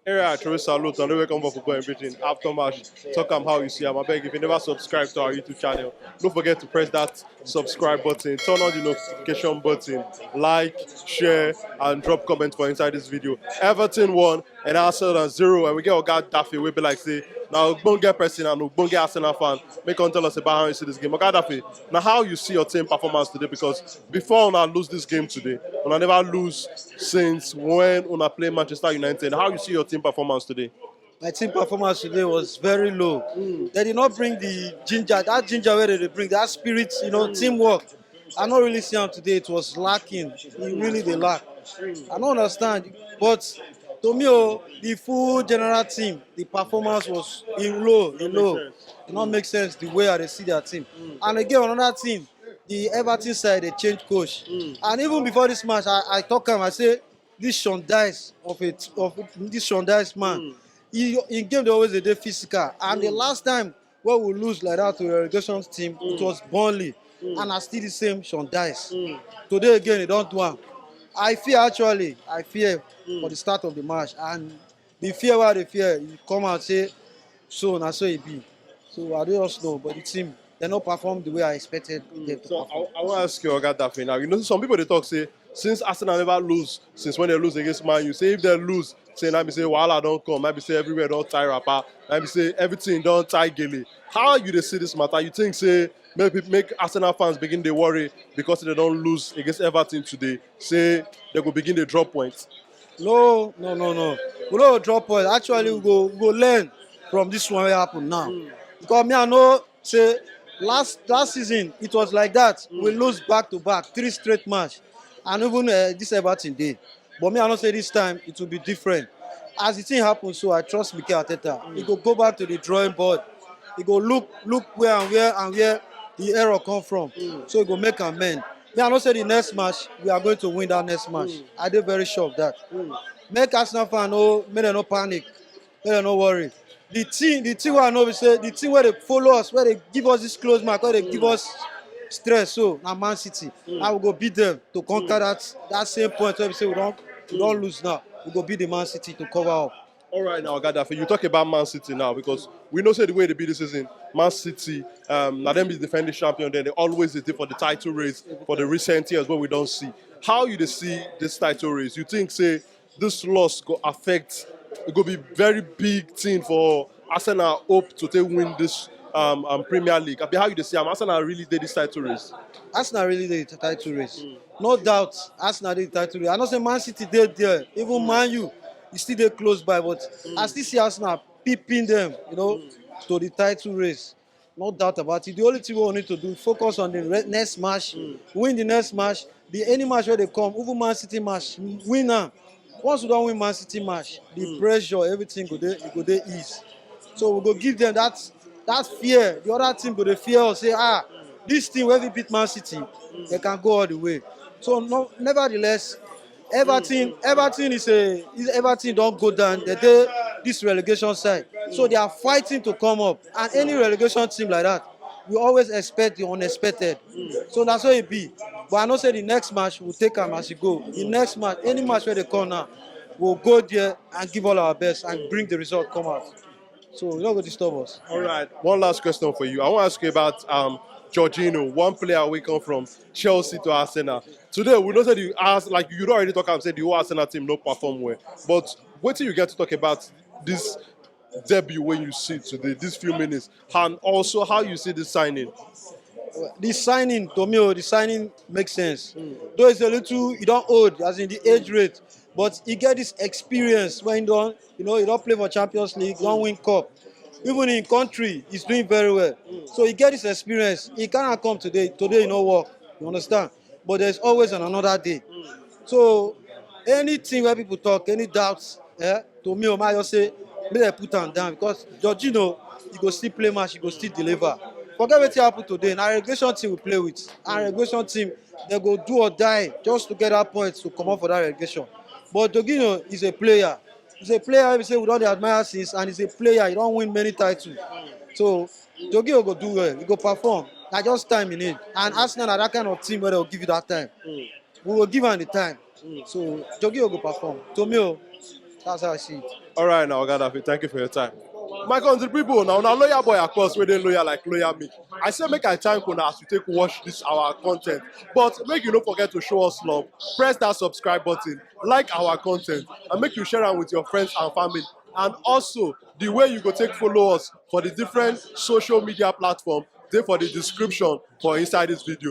Area actually salute and welcome for football and Pidgin. After match, talk how you see them. I beg if you never subscribe to our YouTube channel, don't forget to press that subscribe button, turn on the notification button, like, share, and drop comment for inside this video. Everton won and Arsenal 0, and we get our guy Daffy. We be like say now Ubunge person and Ubunge Arsenal fan. Make on tell us about how you see this game. Okay, Daffy. Now how you see your team performance today? Because before una lose this game today, una never lose since when una play Manchester United. How you see your team performance today? My team performance today was very low. They did not bring the ginger, that ginger where they bring, that spirit, teamwork. I not really see them today. It was lacking. Really, they lack. I don't understand. But to me, the full general team, the performance was in low. It not make sense the way they see their team. And again, another team, the Everton side, they changed coach. And even before this match, I talk to him, I say, this Sean Dyche this Sean Dyche man. In game they always dey physical, and the last time wey we lose like that to the relegation team, it was Burnley, and na still the same Sean Dyche. Today again he don do am. I fear for the start of the match, and the fear wey I dey fear, e come out say so na so e be. So I don't just know, but the team they no perform the way I expected them to So perform. I want to ask you, Oga Daffy. Now you know some people they talk say since Arsenal never lose since when they lose against Man U. Say if they lose, say now be say Wahala don't come, maybe say everywhere don't tie rapper, maybe say everything don't tie gilly. How you they see this matter? You think say make Arsenal fans begin to worry because they don't lose against Everton today? Say they go begin to drop points. No. We no drop point. Actually, we go learn from this one wey happen now. Because me, I know say last season it was like that. We lose back to back, 3 straight match, and even this Everton day. But me, I know say this time it will be different. As the thing happen, so I trust Mikel Arteta. He go back to the drawing board. He go look where the error come from. So he go make amend. Me, I know say the next match we are going to win that next match. I dey very sure of that. Make Arsenal fan make dem no panic, make dem no worry. The thing wey I know be say the team where they follow us, where they give us this close mark, where they give us stress, so na Man City. I will go beat them to conquer that same point where we say we don't lose now. We go beat the Man City to cover up. All right, now, Gaddafi, you talk about Man City now because we know say the way they beat this season, Man City, now them is defending champion, then they always is there for the title race for the recent years, what we don't see. How you they see this title race? You think say this loss go affect? It go be very big thing for Arsenal hope to take win this Premier League. I mean, how you they see Arsenal really did this title race? Arsenal really dey the title race. No doubt, Arsenal dey the title race. I know say Man City dey there, even Man U, e still dey close by, but I still see Arsenal peeping them, to the title race. No doubt about it. The only thing we need to do, focus on the next match, win the next match, any match where they come, even Man City match, win am. Once we don win Man City match, the pressure, everything go dey ease. So we go give them that fear. The other team go dey fear us, say this team wey fit beat Man City, they can go all the way. So no, nevertheless, Everton don't go down. They dey this relegation side, so they are fighting to come up. And any relegation team like that, we always expect the unexpected. So that's what it be. But I know say the next match we'll take them as you go. The next match, any match where they come now, we'll go there and give all our best and bring the result come out. So you don't go disturb us. All right, one last question for you. I want to ask you about Jorginho, one player we come from Chelsea to Arsenal. Today, we know that you ask, like you already talk and said the whole Arsenal team no perform well. But what do you get to talk about this debut when you see today, these few minutes, and also how you see this signing? The signing, to me, the signing makes sense. Though it's a little, you don't old, as in the age rate, but you get this experience when you don't play for Champions League, don't win cup. Even in country, he's doing very well. So you get this experience. He cannot come today. Today, you know work. You understand? But there's always another day. So anything where people talk, any doubts, to me, I just say, make them put them down because Jorginho, he go still play match, he go still deliver. Forget what happened today. Now relegation team we play with. And relegation team, they go do or die just to get that point to come out for that relegation. But Jorginho is a player. He's a player we say we don't admire since, and he's a player. He don't win many titles. So Jorginho go do well. He go perform. Na just time in it. And Arsenal are that kind of team where they'll give you that time. We will give him the time. So Jorginho go perform. To me, That's how I see it. All right, now, Gaddafi, thank you for your time. My country people, now lawyer boy across where they lawyer like lawyer me. I say make I thank una as you take watch this our content. But make you don't forget to show us love. Press that subscribe button, like our content, and make you share it with your friends and family. And also the way you go take follow us for the different social media platform, they for the description for inside this video.